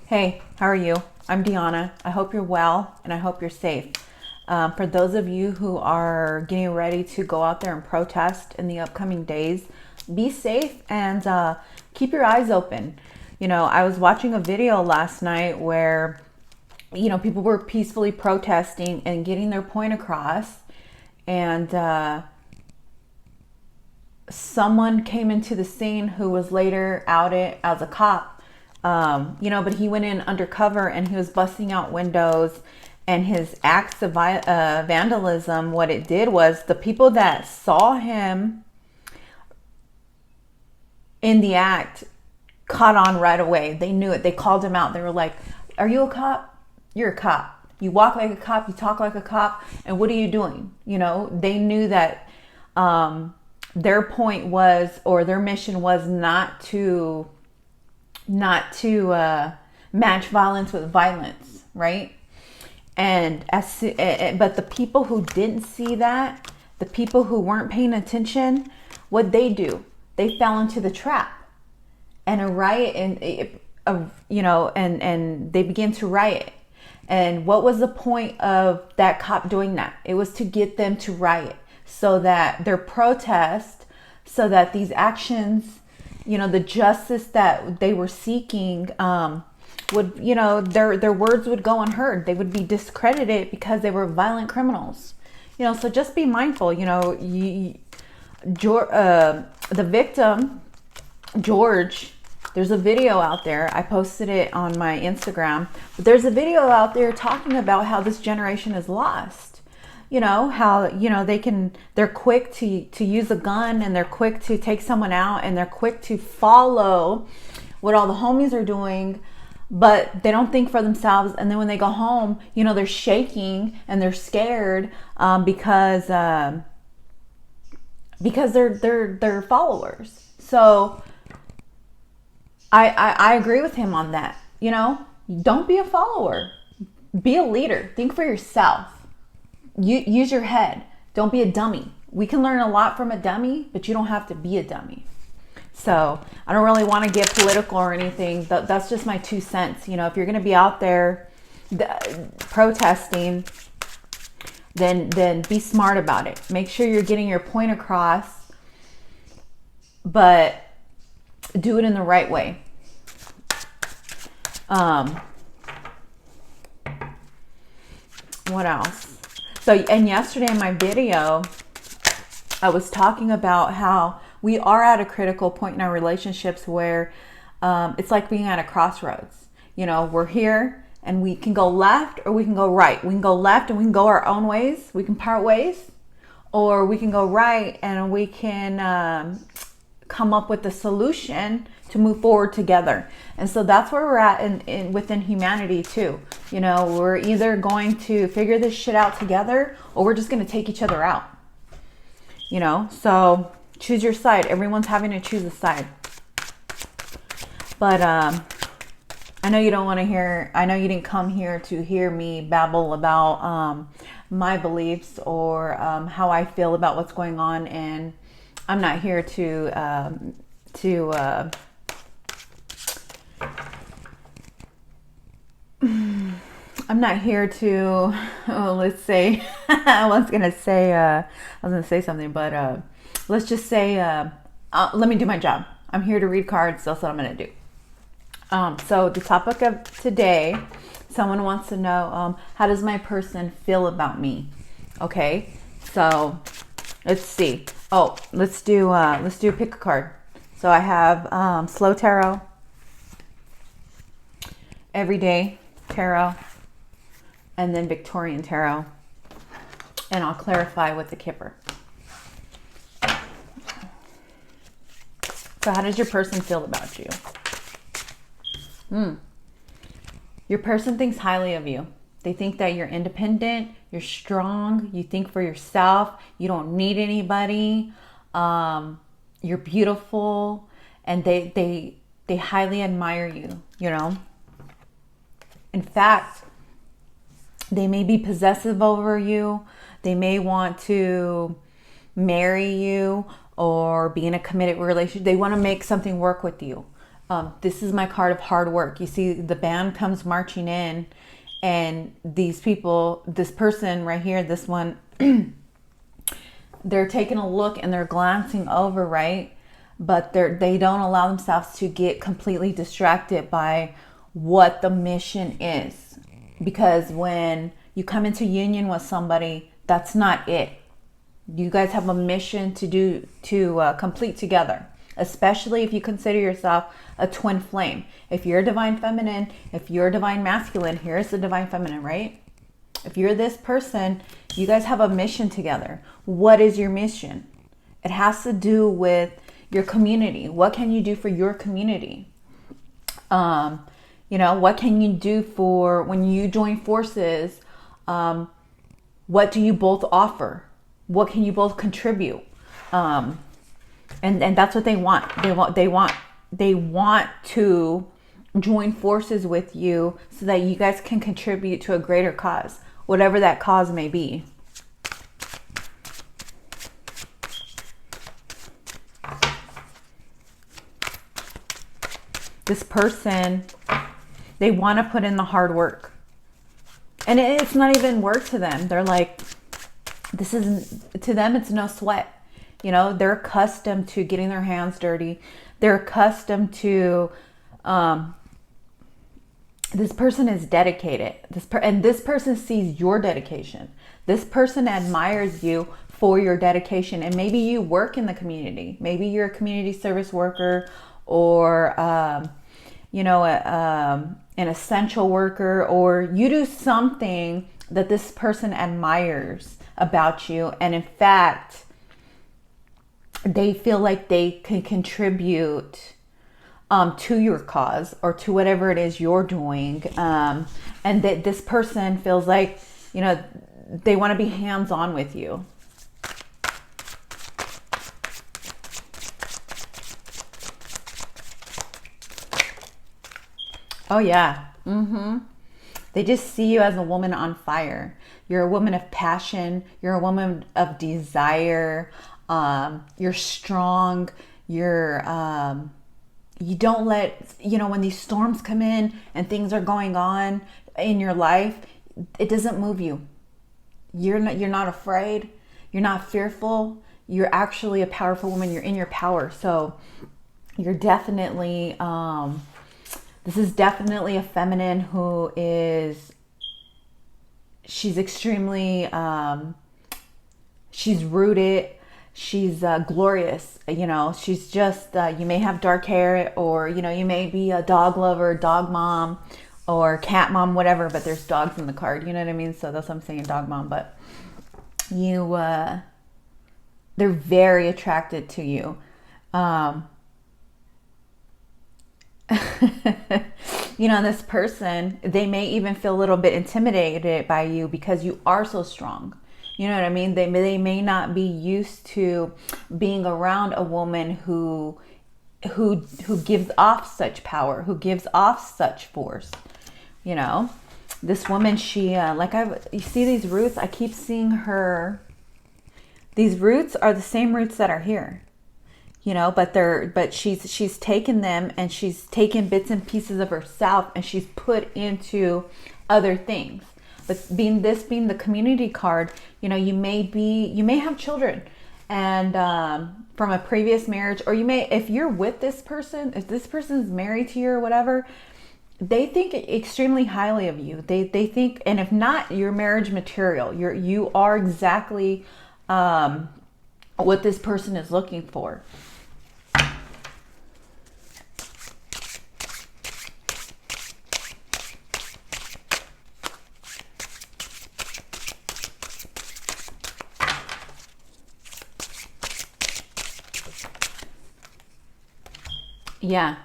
Hey, how are you? I'm Diona. I hope you're well and I hope you're safe. For those of you who are getting ready to go out there and protest in the upcoming days, be safe and keep your eyes open. I was watching a video last night where, people were peacefully protesting and getting their point across, and someone came into the scene who was later outed as a cop. But he went in undercover and he was busting out windows, and his acts of vandalism, what it did was the people that saw him in the act caught on right away. They knew it. They called him out. They were like, "Are you a cop? You're a cop. You walk like a cop. You talk like a cop. And what are you doing?" They knew that their point was, or their mission was, not to match violence with violence, right? And but the people who didn't see that, the people who weren't paying attention, what they do, they fell into the trap, and a riot, and they began to riot. And what was the point of that cop doing that? It was to get them to riot, so that their protest, so that these actions, the justice that they were seeking, would, their words would go unheard. They would be discredited because they were violent criminals. So just be mindful. The victim, George, there's a video out there. I posted it on my Instagram. But there's a video out there talking about how this generation is lost. How, they're quick to use a gun, and they're quick to take someone out, and they're quick to follow what all the homies are doing, but they don't think for themselves. And then when they go home, they're shaking and they're scared, because they're followers. So I agree with him on that. Don't be a follower, be a leader. Think for yourself. Use your head. Don't be a dummy. We can learn a lot from a dummy, but you don't have to be a dummy. So I don't really want to get political or anything. That's just my 2 cents. If you're going to be out there protesting, then be smart about it. Make sure you're getting your point across, but do it in the right way. What else? So, and yesterday in my video, I was talking about how we are at a critical point in our relationships where it's like being at a crossroads. We're here and we can go left or we can go right. We can go left and we can go our own ways. We can part ways, or we can go right and we can come up with a solution to move forward together. And so that's where we're at within humanity too. We're either going to figure this shit out together, or we're just going to take each other out. So choose your side. Everyone's having to choose a side. But I know you don't want to hear, I know you didn't come here to hear me babble about my beliefs or how I feel about what's going on. And I'm not here I'm not here to, let's say, I was going to say something, but let's just say, let me do my job. I'm here to read cards. That's what I'm going to do. So the topic of today, someone wants to know, how does my person feel about me? Okay. So let's see. Oh, let's do pick a card. So I have, Slow Tarot, Everyday Tarot, and then Victorian Tarot. And I'll clarify with the Kipper. So how does your person feel about you? Your person thinks highly of you. They think that you're independent, you're strong, you think for yourself, you don't need anybody, you're beautiful, and they highly admire you, In fact, they may be possessive over you. They may want to marry you or be in a committed relationship. They want to make something work with you. This is my card of hard work. You see the band comes marching in, and these people, this person right here, this one, they're taking a look and they're glancing over, right? But they don't allow themselves to get completely distracted by what the mission is. Because when you come into union with somebody, that's not it. You guys have a mission to complete together. Especially if you consider yourself a twin flame. If you're a divine feminine, if you're a divine masculine, here's the divine feminine, right? If you're this person, you guys have a mission together. What is your mission? It has to do with your community. What can you do for your community? What can you do for when you join forces? What do you both offer? What can you both contribute? And that's what they want. They want to join forces with you so that you guys can contribute to a greater cause, whatever that cause may be. This person, they want to put in the hard work. And it's not even work to them. They're like, to them, it's no sweat. They're accustomed to getting their hands dirty. They're accustomed to, this person is dedicated. And this person sees your dedication. This person admires you for your dedication. And maybe you work in the community. Maybe you're a community service worker or, an essential worker, or you do something that this person admires about you. And in fact, they feel like they can contribute to your cause or to whatever it is you're doing. And that this person feels like, they want to be hands-on with you. Oh, yeah. They just see you as a woman on fire. You're a woman of passion. You're a woman of desire. You're strong. You don't let, when these storms come in and things are going on in your life, it doesn't move you. You're not afraid. You're not fearful. You're actually a powerful woman. You're in your power. So you're definitely, this is definitely a feminine who is, she's extremely, she's rooted. She's glorious, she's just, you may have dark hair, or, you may be a dog lover, dog mom, or cat mom, whatever, but there's dogs in the card, you know what I mean? So that's what I'm saying, dog mom, but they're very attracted to you. This person, they may even feel a little bit intimidated by you because you are so strong. You know what I mean? They may not be used to being around a woman who gives off such power, who gives off such force. This woman, she you see these roots? I keep seeing her. These roots are the same roots that are here. But she's taken them and she's taken bits and pieces of herself and she's put into other things. But being the community card, you may have children and from a previous marriage, or if you're with this person, if this person's married to you or whatever, they think extremely highly of you. They think, and if not, you're marriage material. You are exactly what this person is looking for. Yeah.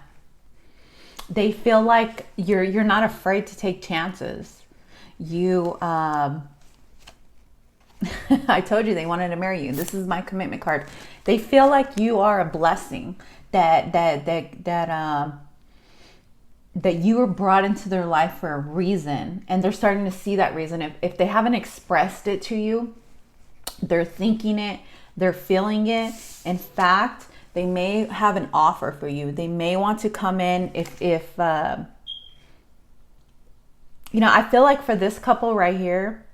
They feel like you're not afraid to take chances. I told you they wanted to marry you. This is my commitment card. They feel like you are a blessing, that you were brought into their life for a reason, and they're starting to see that reason. If they haven't expressed it to you, they're thinking it, they're feeling it. In fact, They may have an offer for you. They may want to come in if you know, I feel like for this couple right here,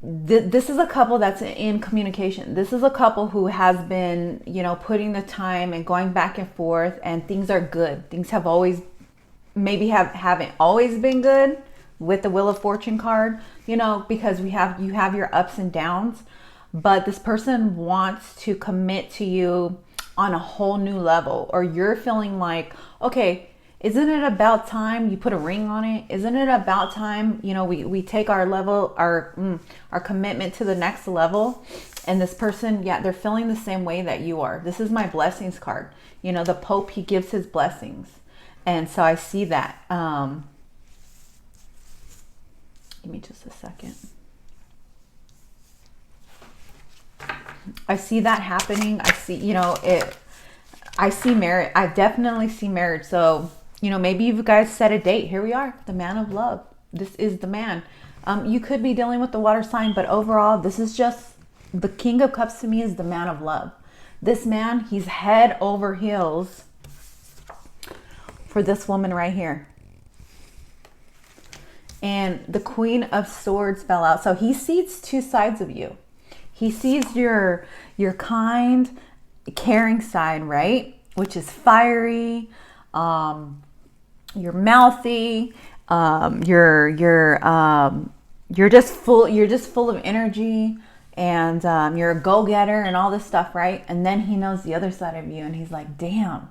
this is a couple that's in communication. This is a couple who has been, you know, putting the time and going back and forth, and things are good. Things have always, maybe haven't always been good with the Wheel of Fortune card, you know, because you have your ups and downs, but this person wants to commit to you on a whole new level, or you're feeling like, okay, isn't it about time you put a ring on it? Isn't it about time, you know, we take our level, our commitment to the next level? And this person, yeah, they're feeling the same way that you are. This is my blessings card. You know, the Pope, he gives his blessings. And so I see that. Give me just a second. I see that happening. I see, you know, I see marriage. I definitely see marriage. So, you know, maybe you guys set a date. Here we are, the man of love. This is the man. You could be dealing with the water sign, but overall, this is just the King of Cups to me is the man of love. This man, he's head over heels for this woman right here. And the Queen of Swords fell out. So he sees two sides of you. He sees your kind, caring side, right? Which is fiery. You're mouthy. You're just full of energy, and you're a go-getter and all this stuff, right? And then he knows the other side of you, and he's like, damn.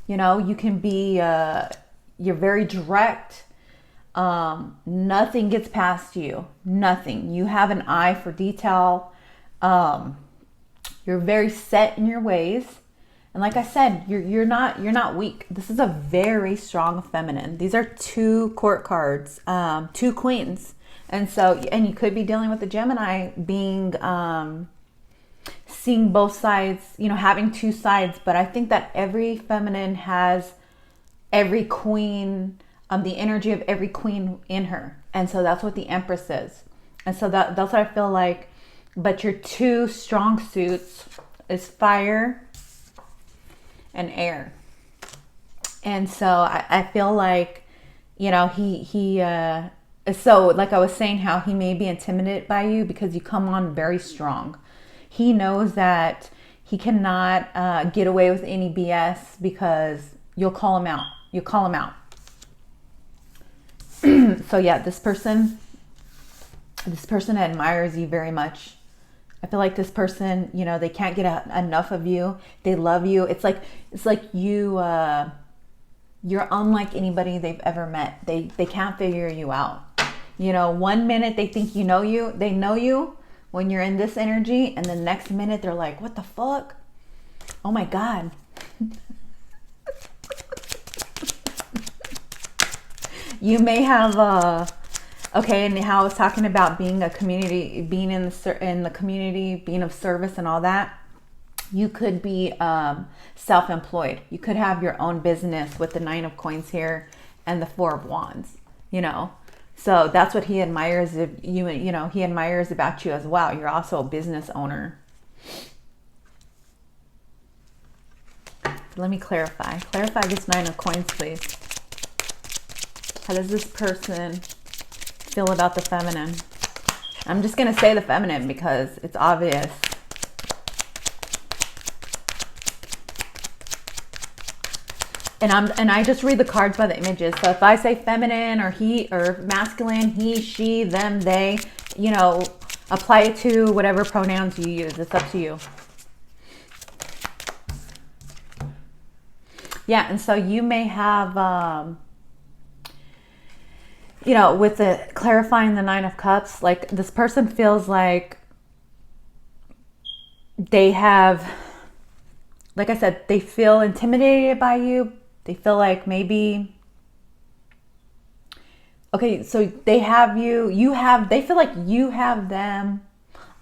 You know, you can be you're very direct. Nothing gets past you. Nothing. You have an eye for detail. You're very set in your ways. And like I said, you're not weak. This is a very strong feminine. These are two court cards, two queens. And so, and you could be dealing with the Gemini being, seeing both sides, you know, having two sides. But I think that every feminine has every queen, the energy of every queen in her. And so that's what the Empress is. And so that's what I feel like. But your two strong suits is fire and air. And so I feel like, you know, so like I was saying, how he may be intimidated by you because you come on very strong. He knows that he cannot get away with any BS because you'll call him out. You call him out. So yeah, this person admires you very much. I feel like this person, you know, they can't get enough of you. They love you. It's like you, you're unlike anybody they've ever met. They can't figure you out. You know, one minute they think they know you when you're in this energy, and the next minute they're like, what the fuck? Oh my God. You may have, okay, and how I was talking about being a community, being in the community, being of service and all that. You could be self-employed. You could have your own business with the 9 of Coins here and the 4 of Wands, you know. So that's what he admires if you know, he admires about you as well. You're also a business owner. Let me clarify. Clarify this 9 of Coins, please. How does this person feel about the feminine? I'm just going to say the feminine because it's obvious. And I just read the cards by the images. So if I say feminine or he or masculine, he, she, them, they, you know, apply it to whatever pronouns you use. It's up to you. Yeah, and so you may have you know, with the clarifying the 9 of Cups, like this person feels like they have, like I said, they feel intimidated by you. They feel like maybe, okay, so they have they feel like you have them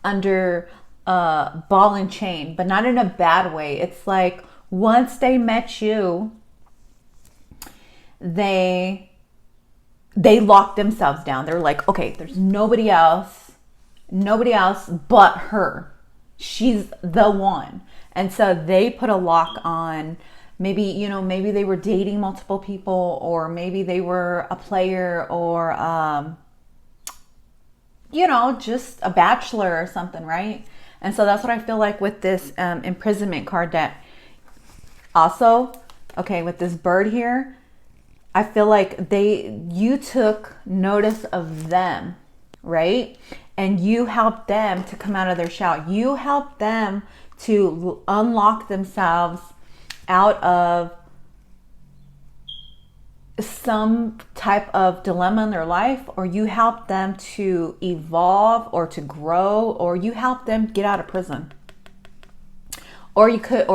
under ball and chain, but not in a bad way. It's like once they met you, they locked themselves down. They're like, okay, there's nobody else but her. she's the one. And so they put a lock on, maybe, you know, maybe they were dating multiple people, or maybe they were a player, or, you know, just a bachelor or something, right? And so that's what I feel like with this imprisonment card that also, okay, with this bird here, I feel like you took notice of them, right? And you helped them to come out of their shell. You helped them to unlock themselves out of some type of dilemma in their life, or you help them to evolve or to grow, or you help them get out of prison. Or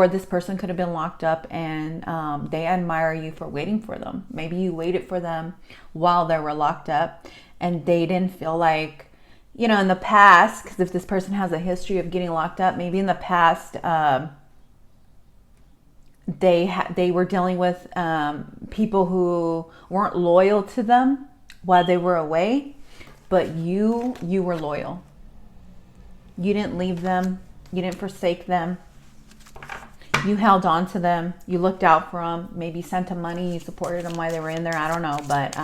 this person could have been locked up, and they admire you for waiting for them. Maybe you waited for them while they were locked up, and they didn't feel like, you know, in the past, because if this person has a history of getting locked up, maybe in the past, they were dealing with people who weren't loyal to them while they were away, but you were loyal. You didn't leave them. You didn't forsake them. You held on to them. You looked out for them. Maybe sent them money. You supported them while they were in there. I don't know, but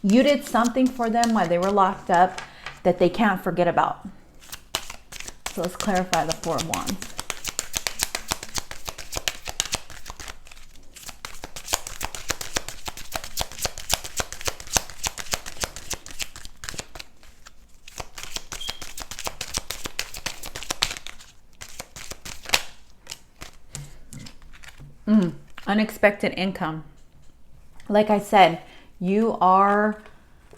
you did something for them while they were locked up that they can't forget about. So let's clarify the Four of Wands. Unexpected income. Like I said, you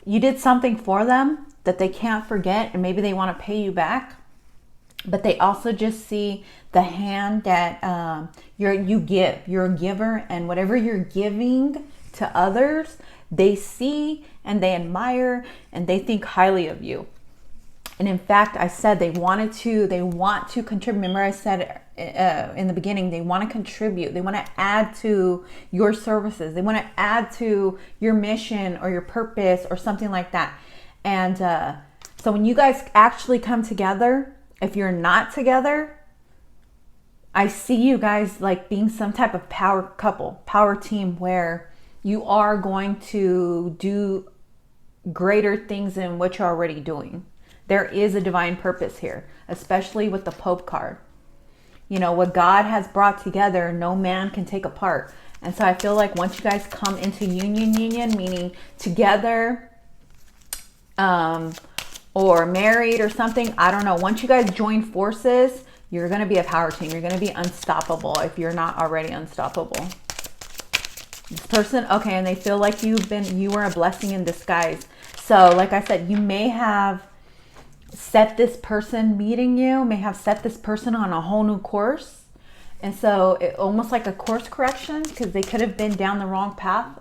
did something for them that they can't forget, and maybe they want to pay you back, but they also just see the hand that you give. You're a giver, and whatever you're giving to others, they see and they admire and they think highly of you. And in fact, I said they want to contribute. Remember I said in the beginning, they want to contribute. They want to add to your services. They want to add to your mission or your purpose or something like that. And so when you guys actually come together, if you're not together, I see you guys like being some type of power couple, power team, where you are going to do greater things than what you're already doing. There is a divine purpose here, especially with the Pope card. You know, what God has brought together, no man can take apart. And so I feel like once you guys come into union, meaning together, or married or something, I don't know. Once you guys join forces, you're going to be a power team. You're going to be unstoppable if you're not already unstoppable. This person, okay, and they feel like you were a blessing in disguise. So like I said, you may have set this person meeting you, may have set this person on a whole new course. And so it almost like a course correction, because they could have been down the wrong path.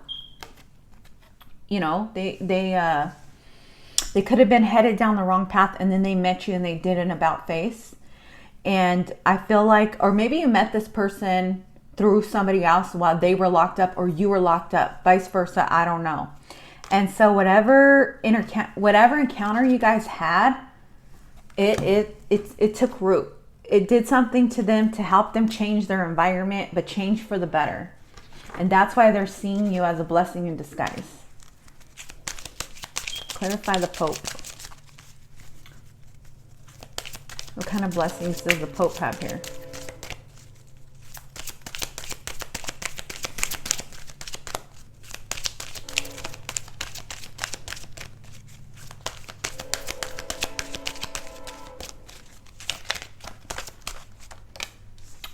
You know, they could have been headed down the wrong path, and then they met you and they did an about face. And I feel like, or maybe you met this person through somebody else while they were locked up, or you were locked up, vice versa. I don't know. And so whatever encounter you guys had, it took root. It did something to them to help them change their environment, but change for the better. And that's why they're seeing you as a blessing in disguise. Clarify the Pope. What kind of blessings does the Pope have here?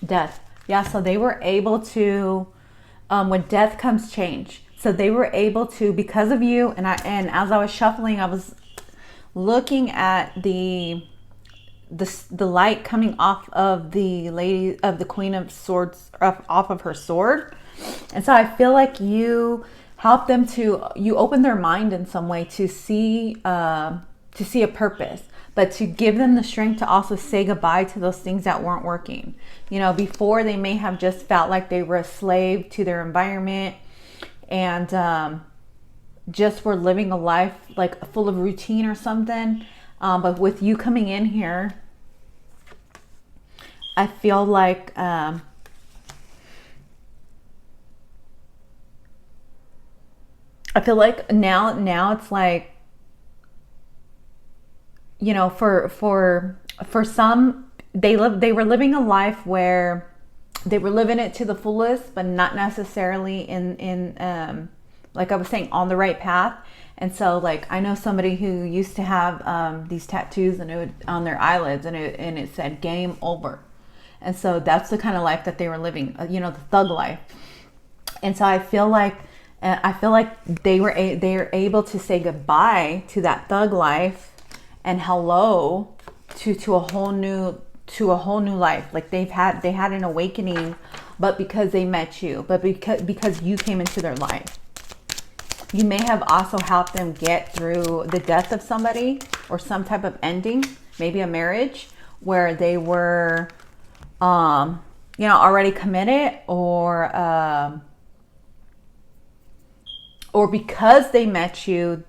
Death. Yeah, so they were able to, when death comes change. So they were able to, because of you, and as I was shuffling, I was looking at the light coming off of the Queen of Swords, off of her sword. And so I feel like you helped them you opened their mind in some way to see a purpose, but to give them the strength to also say goodbye to those things that weren't working. You know, before they may have just felt like they were a slave to their environment, and just were living a life like full of routine or something. But with you coming in here, I feel like now it's like, you know, for some, they were living a life where they were living it to the fullest, but not necessarily in like I was saying, on the right path. And so, like, I know somebody who used to have these tattoos on their eyelids, and it said "game over." And so that's the kind of life that they were living, you know, the thug life. And so I feel like they were able to say goodbye to that thug life and hello to a whole new life. Like they had an awakening, but because they met you, but because you came into their life. You may have also helped them get through the death of somebody or some type of ending, maybe a marriage where they were, you know, already committed, or because they met you,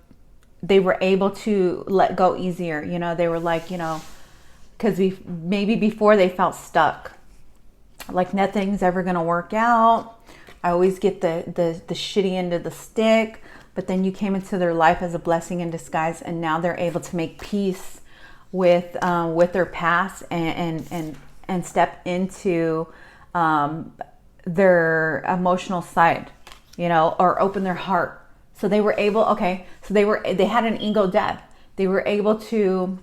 they were able to let go easier. You know, they were like, you know, because maybe before they felt stuck, like nothing's ever going to work out. I always get the shitty end of the stick. But then you came into their life as a blessing in disguise, and now they're able to make peace with their past and step into their emotional side, you know, or open their heart. So they were able. Okay, so they had an ego death. They were able to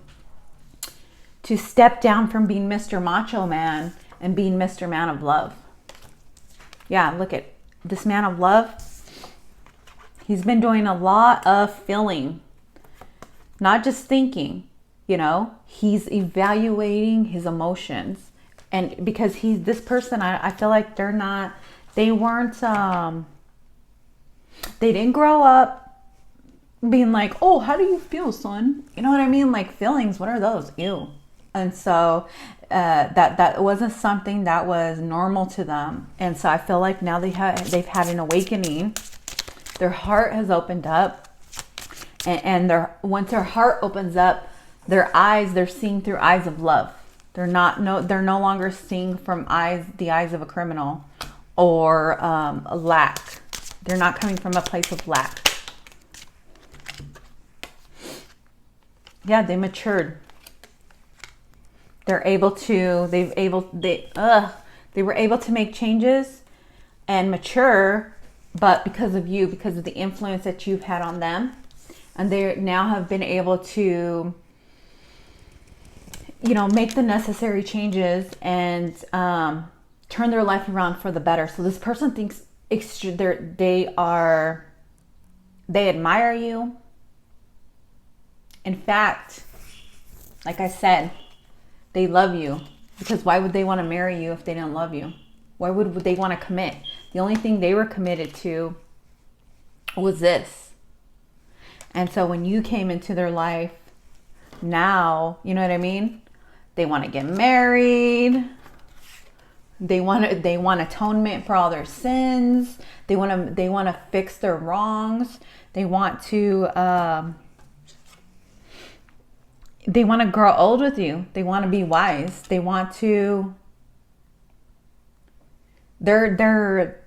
step down from being Mr. Macho Man and being Mr. Man of Love. Yeah, look at this man of love. He's been doing a lot of feeling, not just thinking, you know, he's evaluating his emotions. And because this person, I feel like they didn't grow up being like, oh, how do you feel, son? You know what I mean? Like feelings, what are those? Ew. And so that wasn't something that was normal to them. And so I feel like now they've had an awakening. Their heart has opened up, and once their heart opens up, they're seeing through eyes of love. They're no longer seeing from the eyes of a criminal or a lack. They're not coming from a place of lack. Yeah, they matured. They were able to make changes and mature. But because of you, because of the influence that you've had on them, and they now have been able to, you know, make the necessary changes and turn their life around for the better. So this person thinks they admire you. In fact, like I said, they love you, because why would they want to marry you if they didn't love you? Why would they want to commit? The only thing they were committed to was this. And so when you came into their life, now, you know what I mean? They want to get married. They want atonement for all their sins. They want to fix their wrongs. They want to grow old with you. They want to be wise. They want to. They're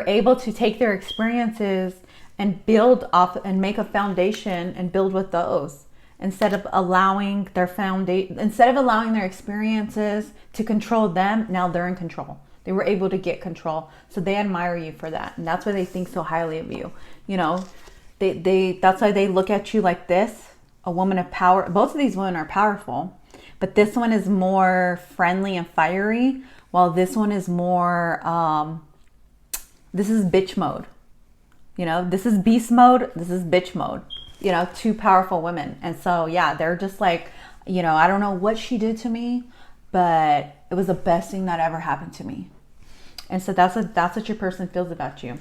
able to take their experiences and build off and make a foundation and build with those, instead of allowing their experiences to control them. Now they're in control. They were able to get control. So they admire you for that. And that's why they think so highly of you. You know, that's why they look at you like this, a woman of power. Both of these women are powerful, but this one is more friendly and fiery, while this one is more, this is bitch mode. You know, this is beast mode. This is bitch mode. You know, two powerful women. And so, yeah, they're just like, you know, I don't know what she did to me, but it was the best thing that ever happened to me. And so that's what your person feels about you.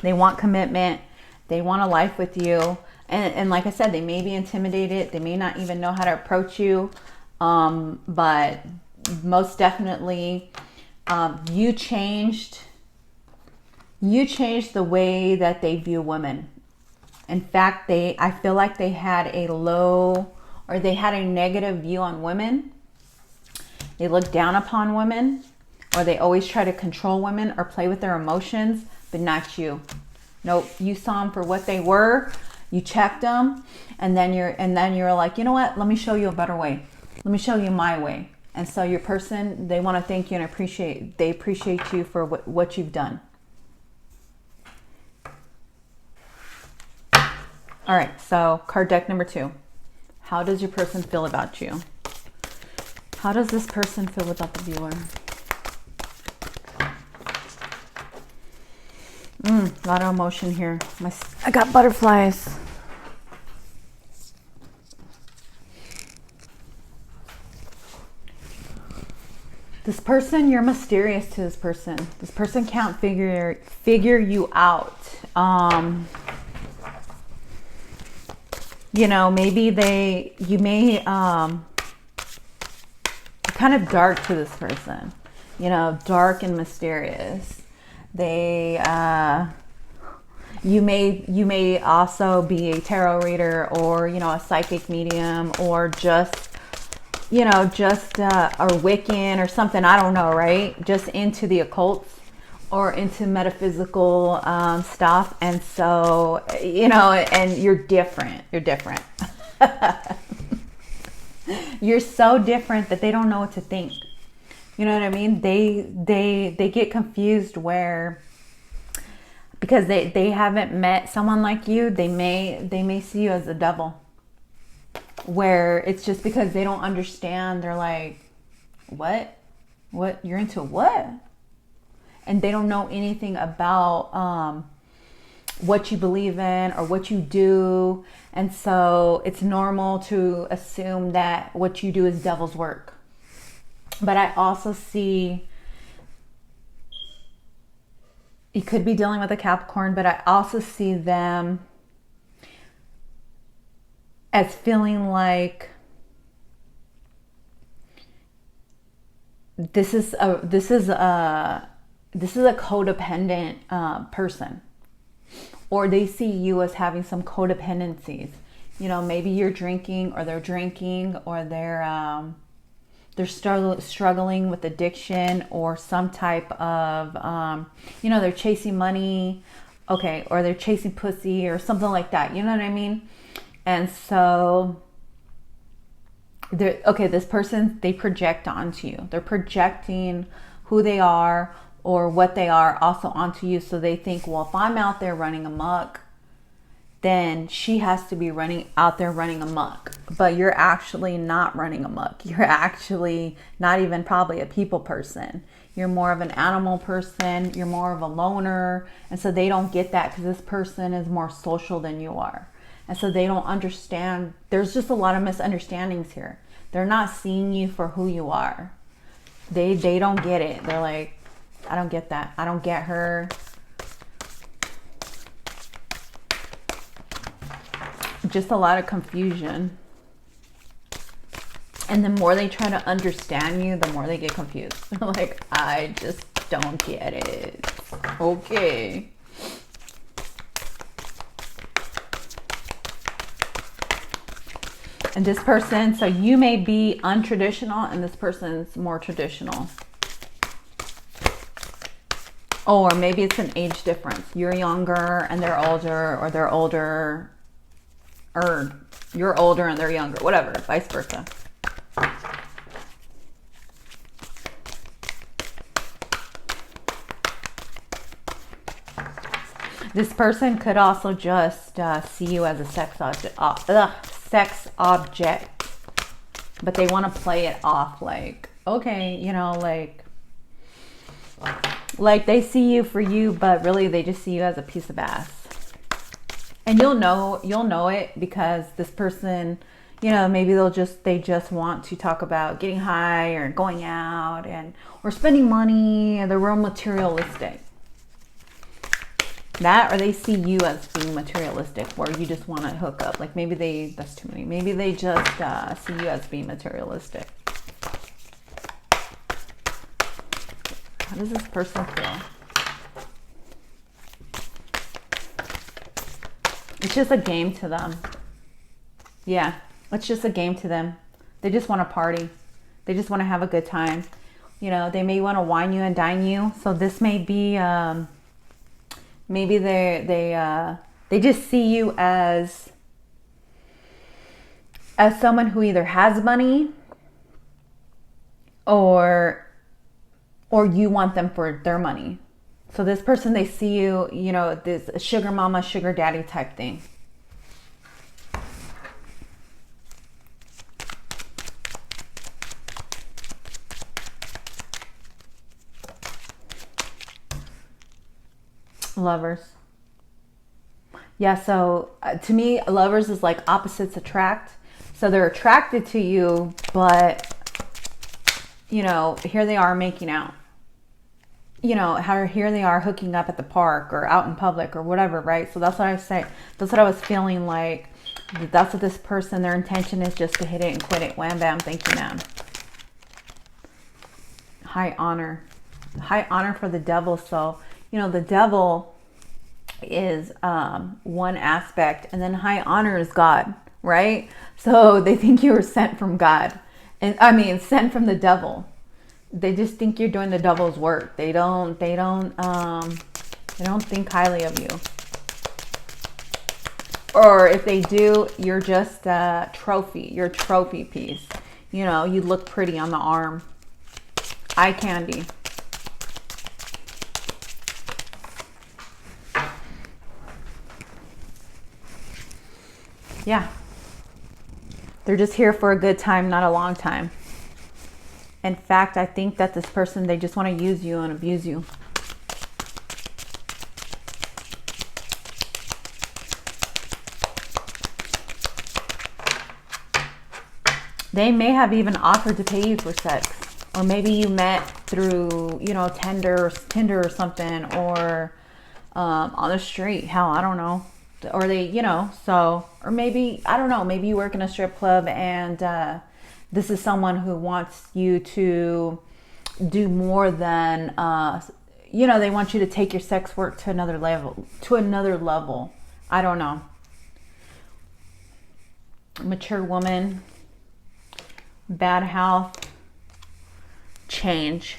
They want commitment. They want a life with you. And like I said, they may be intimidated. They may not even know how to approach you. But most definitely, you changed the way that they view women. In fact, I feel like they had a negative view on women. They look down upon women, or they always try to control women or play with their emotions, but not you. Nope, you saw them for what they were. You checked them, and then you're like, you know what? Let me show you a better way. Let me show you my way. And so your person, they want to thank you and appreciate you for what you've done. All right, so card deck number 2. How does your person feel about you? How does this person feel about the viewer? A lot of emotion here. I got butterflies. This person, you're mysterious to this person. This person can't figure you out. You know, maybe you may kind of dark to this person. You know, dark and mysterious. You may also be a tarot reader, or, you know, a psychic medium, or just a Wiccan or something. I don't know, right? Just into the occult or into metaphysical stuff. And so, you know, and you're different. You're different. You're so different that they don't know what to think. You know what I mean? They get confused because they haven't met someone like you. They may see you as a devil, where it's just because they don't understand. They're like, what you're into, what? And they don't know anything about what you believe in or what you do. And so it's normal to assume that what you do is devil's work. But I also see, you could be dealing with a Capricorn, but I also see them as feeling like this is a codependent person, or they see you as having some codependencies. You know, maybe you're drinking, or they're drinking, or they're struggling with addiction, or some type of they're chasing money, okay, or they're chasing pussy or something like that. You know what I mean? And so this person, they project onto you. They're projecting who they are or what they are also onto you. So they think, well, if I'm out there running amok, then she has to be out there running amok. But you're actually not running amok. You're actually not even probably a people person. You're more of an animal person. You're more of a loner. And so they don't get that, because this person is more social than you are. And so they don't understand. There's just a lot of misunderstandings here. They're not seeing you for who you are. They don't get it. They're like, I don't get that. I don't get her. Just a lot of confusion. And the more they try to understand you, the more they get confused. Like, I just don't get it. Okay. And this person, so you may be untraditional and this person's more traditional. Or maybe it's an age difference. You're younger and they're older, or they're older, or you're older and they're younger, whatever, vice versa. This person could also just see you as a sex object, but they want to play it off like, okay, you know, like they see you for you, but really they just see you as a piece of ass. And you'll know it, because this person, you know, maybe they just want to talk about getting high or going out or spending money, and they're real materialistic. That, or they see you as being materialistic, where you just want to hook up. Like that's too many. Maybe they just see you as being materialistic. How does this person feel? It's just a game to them. Yeah, it's just a game to them. They just want to party. They just want to have a good time. You know, they may want to wine you and dine you. So this may be, maybe they just see you as someone who either has money or you want them for their money. So this person, they see you, you know, this sugar mama, sugar daddy type thing. Lovers. Yeah, so to me, lovers is like opposites attract. So they're attracted to you, but, you know, here they are making out. You know, here they are hooking up at the park or out in public or whatever, right? So that's what I say. That's what I was feeling like. That's what this person, their intention is just to hit it and quit it. Wham, bam, thank you, ma'am. High honor. High honor for the devil. So, you know, the devil is one aspect, and then high honor is God, right? So they think you were sent from God, and I mean sent from the devil. They just think you're doing the devil's work. They don't think highly of you. Or if they do, you're just a trophy. You're a trophy piece. You know, you look pretty on the arm. Eye candy. Yeah. They're just here for a good time, not a long time. In fact, I think that this person, they just want to use you and abuse you. They may have even offered to pay you for sex. Or maybe you met through, you know, Tinder or something, or on the street. Hell, I don't know. Or they, you know, so, or maybe, I don't know, maybe you work in a strip club and this is someone who wants you to do more than, you know, they want you to take your sex work to another level. I don't know. Mature woman, bad health, change.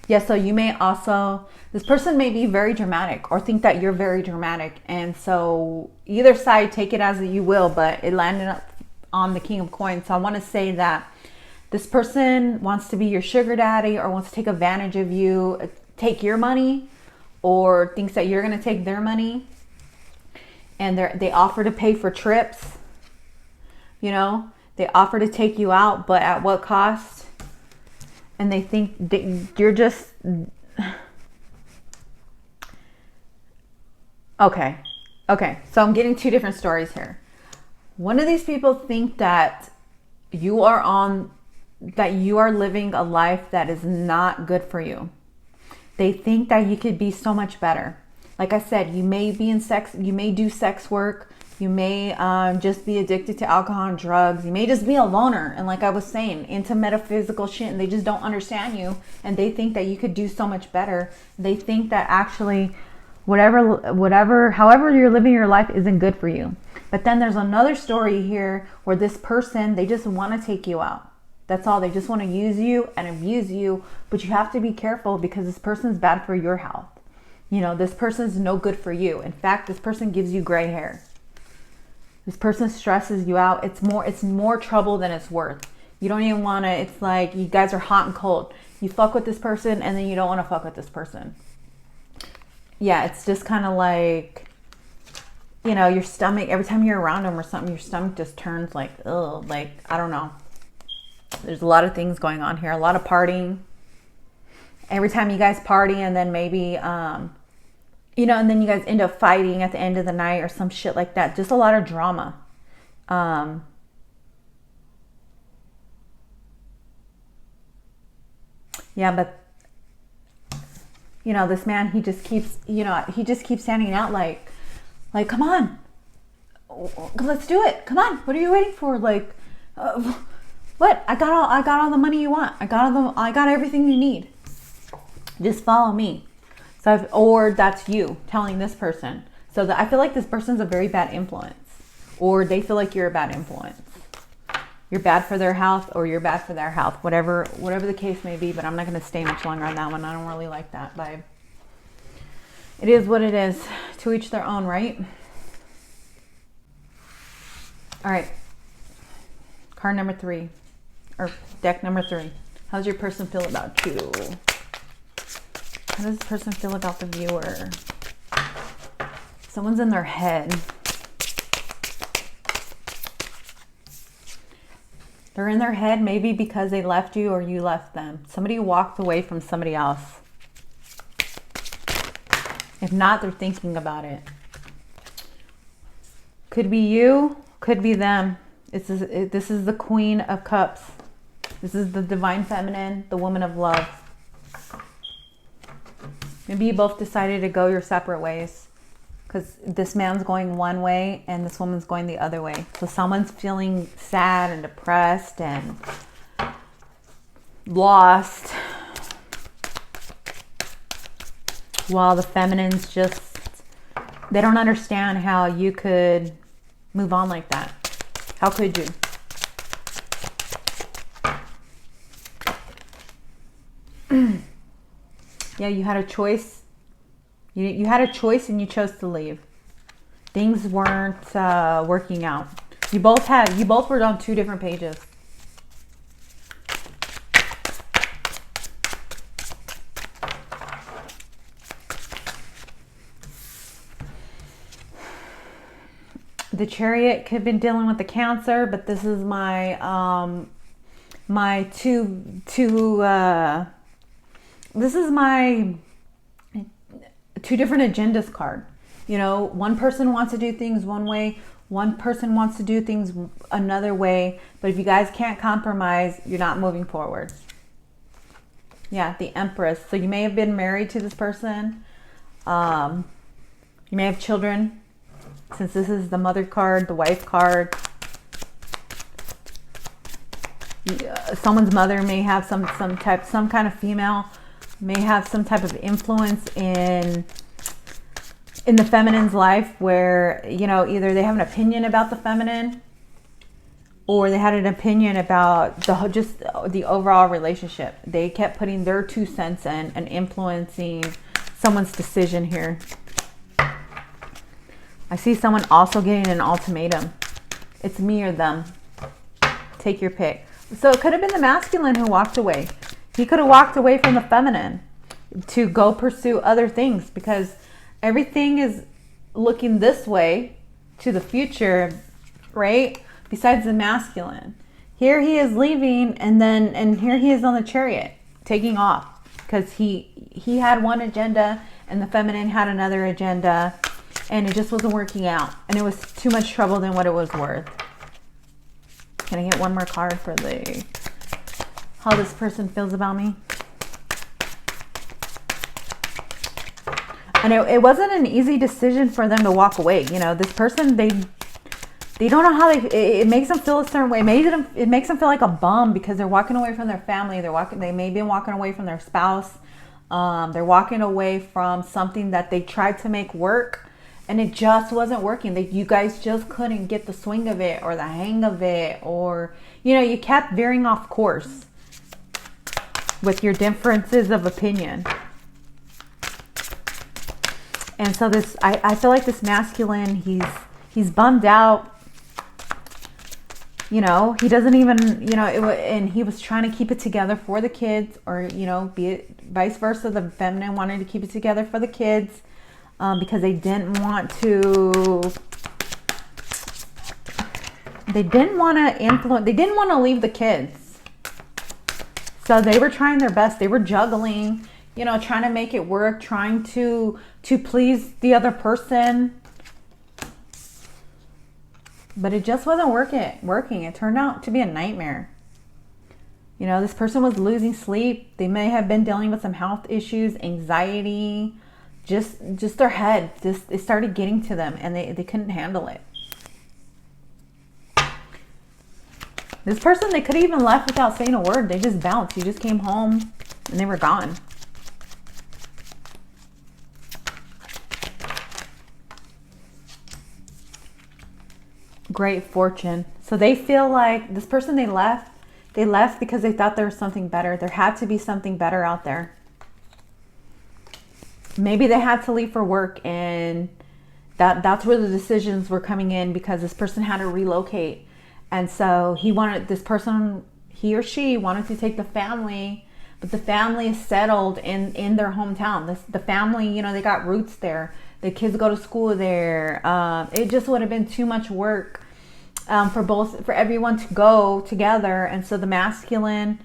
Yeah, so you may also, this person may be very dramatic or think that you're very dramatic. And so either side, take it as you will, but it landed up on the King of Coins. So I want to say that this person wants to be your sugar daddy or wants to take advantage of you, take your money, or thinks that you're going to take their money. And they offer to pay for trips. You know, they offer to take you out, but at what cost? And they think that you're just... Okay. So I'm getting two different stories here. One of these people think that you are living a life that is not good for you. They think that you could be so much better. Like I said, you may be in sex, you may do sex work, you may just be addicted to alcohol and drugs, you may just be a loner, and like I was saying, into metaphysical shit, and they just don't understand you, and they think that you could do so much better. They think that actually however you're living your life isn't good for you. But then there's another story here where this person, they just want to take you out. That's all. They just want to use you and abuse you, but you have to be careful because this person's bad for your health. You know, this person's no good for you. In fact, this person gives you gray hair. This person stresses you out. It's more trouble than it's worth. You don't even want to, it's like you guys are hot and cold. You fuck with this person and then you don't want to fuck with this person. Yeah, it's just kind of like, you know, your stomach, every time you're around them or something, your stomach just turns like, ugh, like, I don't know. There's a lot of things going on here. A lot of partying. Every time you guys party and then maybe, you know, and then you guys end up fighting at the end of the night or some shit like that. Just a lot of drama. Yeah, but, you know, this man, he just keeps standing out like, come on, let's do it. Come on. What are you waiting for? Like, what? I got all the money you want. I got everything you need. Just follow me. Or that's you telling this person. So I feel like this person's a very bad influence, or they feel like you're a bad influence. you're bad for their health or you're bad for their health, whatever the case may be. But I'm not going to stay much longer on that one. I don't really like that vibe. It is what it is. To each their own, right? All right. Card number 3, or deck number 3. How's your person feel about you? How does this person feel about the viewer? Someone's in their head. They're in their head maybe because they left you or you left them. Somebody walked away from somebody else. If not, they're thinking about it. Could be you, could be them. This is the Queen of Cups. This is the divine feminine, the woman of love. Maybe you both decided to go your separate ways because this man's going one way and this woman's going the other way. So someone's feeling sad and depressed and lost, while the feminine's just, they don't understand how you could move on like that. How could you? Yeah, you had a choice. You had a choice and you chose to leave. Things weren't working out. You both were on 2 different pages. The Chariot could have been dealing with the Cancer, but this is my this is my 2 different agendas card. You know, one person wants to do things one way, one person wants to do things another way, but if you guys can't compromise, you're not moving forward. Yeah, the Empress. So you may have been married to this person. You may have children. Since this is the mother card, the wife card, someone's mother may have some kind of female may have some type of influence in the feminine's life, where, you know, either they have an opinion about the feminine or they had an opinion about the overall relationship. They kept putting their 2 cents in and influencing someone's decision here. I see someone also getting an ultimatum. It's me or them. Take your pick. So it could have been the masculine who walked away. He could have walked away from the feminine to go pursue other things, because everything is looking this way to the future, right? Besides the masculine. Here he is leaving, and here he is on the Chariot taking off, because he had one agenda and the feminine had another agenda. And it just wasn't working out. And it was too much trouble than what it was worth. Can I get one more card for how this person feels about me? And it wasn't an easy decision for them to walk away. You know, this person, they don't know how it makes them feel a certain way. It makes them feel like a bum because they're walking away from their family. They may be walking away from their spouse. They're walking away from something that they tried to make work. And it just wasn't working. You guys just couldn't get the swing of it or the hang of it. Or, you know, you kept veering off course with your differences of opinion. And so I feel like this masculine, he's bummed out. You know, he doesn't even, you know, and he was trying to keep it together for the kids, or, you know, be it vice versa. The feminine wanted to keep it together for the kids. Because they didn't want to influence, they didn't want to leave the kids. So they were trying their best. They were juggling, you know, trying to make it work, trying to please the other person. But it just wasn't working. It turned out to be a nightmare. You know, this person was losing sleep. They may have been dealing with some health issues, anxiety, just their head. It started getting to them, and they couldn't handle it. This person, they could have even left without saying a word. They just bounced. You just came home and they were gone. great fortune. So they feel like this person they left because they thought there was something better. There had to be something better out there. Maybe they had to leave for work, and that's where the decisions were coming in, because this person had to relocate. And so he or she wanted to take the family, but the family is settled in their hometown. The family, they got roots there. The kids go to school there. It just would have been too much work for everyone to go together. And so the masculine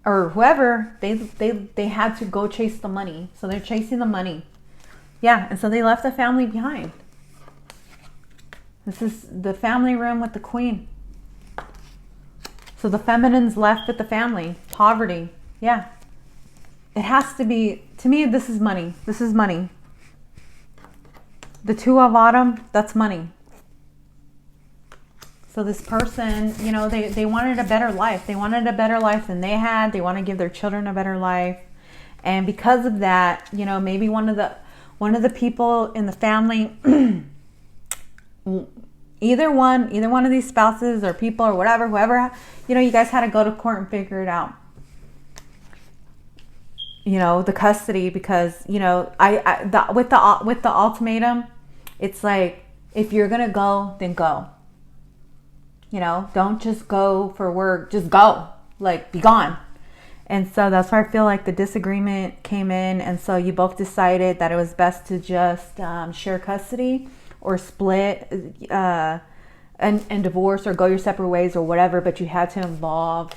or whoever, they had to go chase the money. So they're chasing the money. Yeah, and so they left the family behind. This is the family room with the queen. So the feminine's left with the family. Poverty. Yeah. It has to be, to me, this is money. This is money. The Two of Autumn, that's money. So this person, they wanted a better life. They wanted a better life than they had. They want to give their children a better life. And because of that, maybe one of the people in the family, either one of these spouses or people or whatever, whoever, you guys had to go to court and figure it out. The custody, because, with the ultimatum, it's like, if you're going to go, then go. Don't just go for work, just go, like, be gone. And so that's where I feel like the disagreement came in. And so you both decided that it was best to just share custody or split and divorce or go your separate ways or whatever. But you had to involve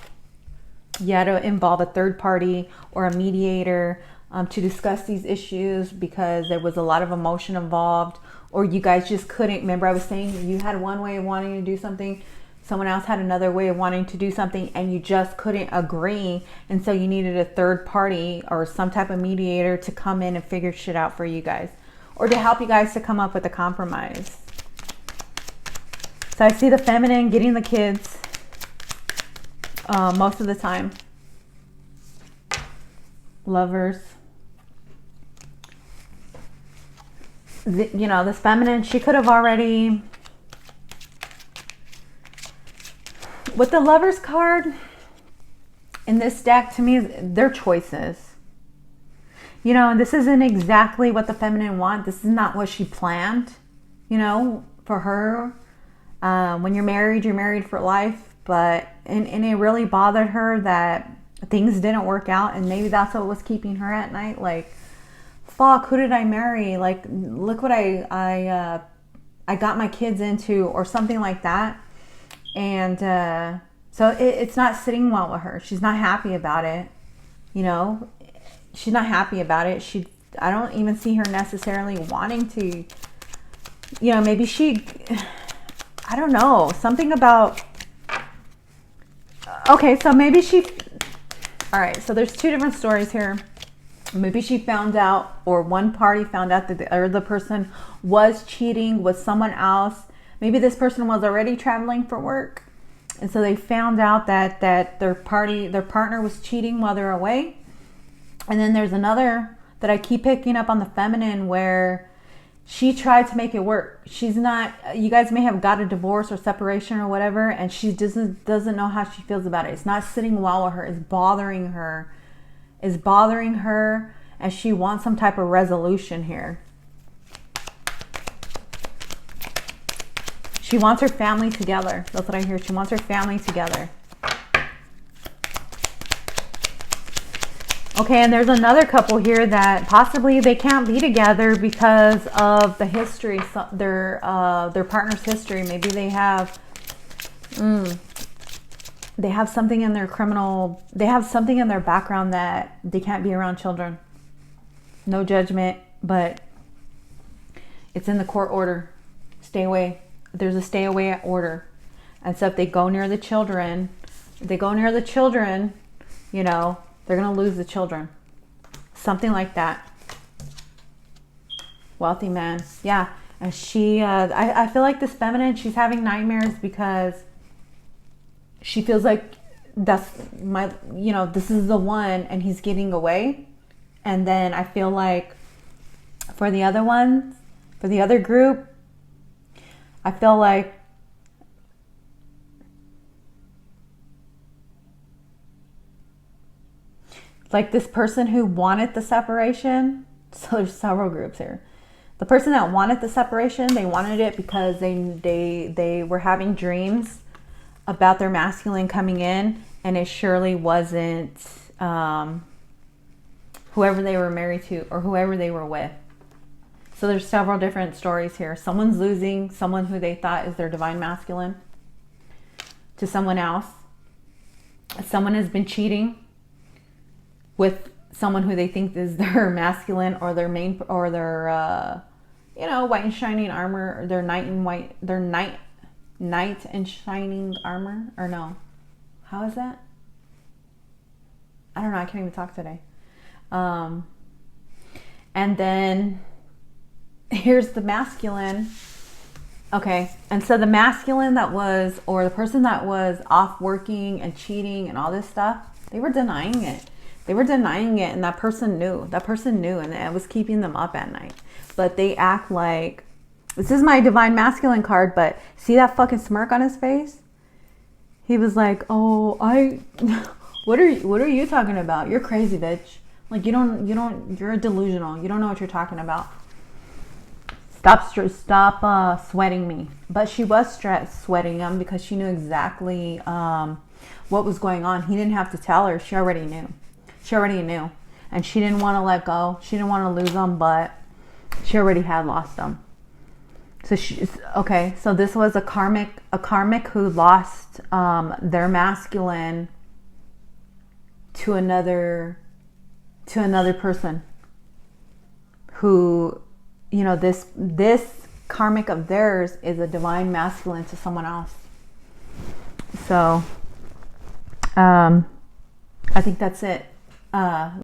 a third party or a mediator to discuss these issues, because there was a lot of emotion involved, or you guys just couldn't. Remember, I was saying you had one way of wanting to do something. Someone else had another way of wanting to do something, and you just couldn't agree. And so you needed a third party or some type of mediator to come in and figure shit out for you guys, or to help you guys to come up with a compromise. So I see the feminine getting the kids most of the time. Lovers. This feminine, she could have already... With the Lovers card in this deck, to me, they're choices. And this isn't exactly what the feminine wants. This is not what she planned, for her. When you're married for life. But, and it really bothered her that things didn't work out. And maybe that's what was keeping her at night. Like, fuck, who did I marry? Like, look what I got my kids into, or something like that. And so it's not sitting well with her. She's not happy about it. She's not happy about it. I don't even see her necessarily wanting to, maybe I don't know, something about, okay, so maybe all right, so there's two different stories here. Maybe she found out, or one party found out that the other person was cheating with someone else. Maybe this person was already traveling for work, and so they found out that their partner was cheating while they're away. And then there's another that I keep picking up on the feminine, where she tried to make it work. She's not, you guys may have got a divorce or separation or whatever, and she doesn't know how she feels about it. It's not sitting well with her. It's bothering her. And she wants some type of resolution here. She wants her family together. That's what I hear. She wants her family together. Okay, and there's another couple here that possibly they can't be together because of the history, their partner's history. Maybe they have something in their something in their background that they can't be around children. No judgment, but it's in the court order. Stay away. There's a stay away order. And so if they go near the children, they're going to lose the children. Something like that. Wealthy man. Yeah. And she, I feel like this feminine, she's having nightmares because she feels like this is the one, and he's getting away. And then I feel like for the other ones, for the other group, I feel like this person who wanted the separation. So there's several groups here. The person that wanted the separation, they wanted it because they were having dreams about their masculine coming in, and it surely wasn't whoever they were married to or whoever they were with. So there's several different stories here. Someone's losing someone who they thought is their divine masculine to someone else. Someone has been cheating with someone who they think is their masculine or their main or their white and shining armor, or their knight and shining armor, or no, how is that? I don't know, I can't even talk today. And then here's the masculine. Okay, and so the masculine that was, or the person that was off working and cheating and all this stuff, they were denying it. They were denying it, and that person knew. That person knew, and it was keeping them up at night. But they act like, this is my divine masculine card, but see that fucking smirk on his face? He was like, oh, what are you talking about? You're crazy, bitch. Like, you're delusional. You don't know what you're talking about. Stop sweating me. But she was sweating him because she knew exactly what was going on. He didn't have to tell her. She already knew. And she didn't want to let go. She didn't want to lose him, but she already had lost him. So so this was a karmic who lost their masculine to another person who, this karmic of theirs is a divine masculine to someone else. So I think that's it.